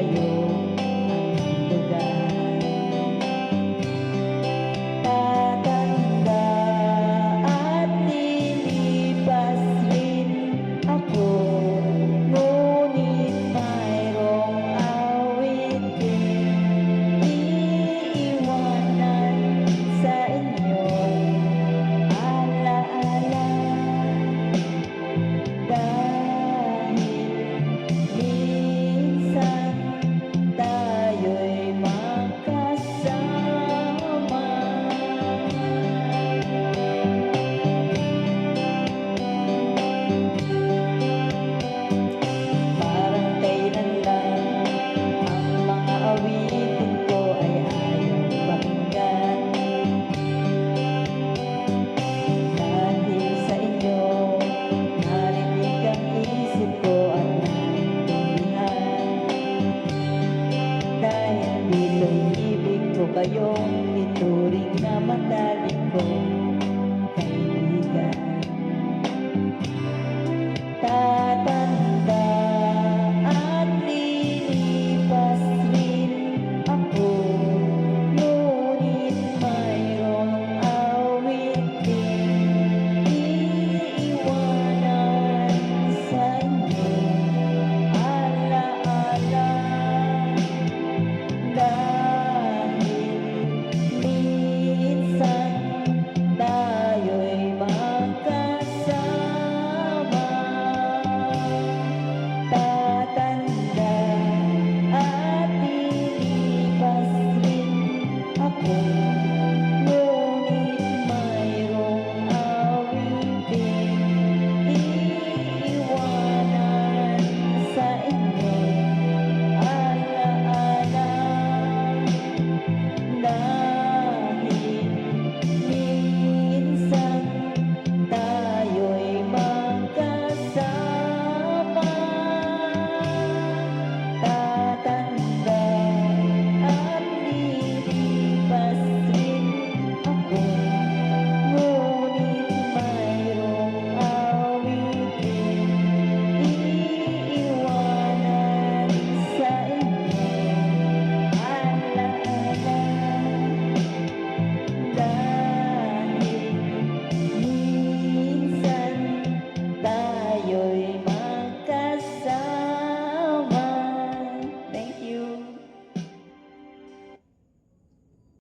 kayo ang lugar. Tatanda at lilipas rin ako, ngunit mayroong awitin iiwanan sa inyong alaala. Dahil minsan tayo'y magkasama. Parang kailan lang ang mga awitin ko ay ayaw pakinggan. Dahil sa inyo, narinig ang isip ko at naintindihan. Dahil dito'y ibig ko kayong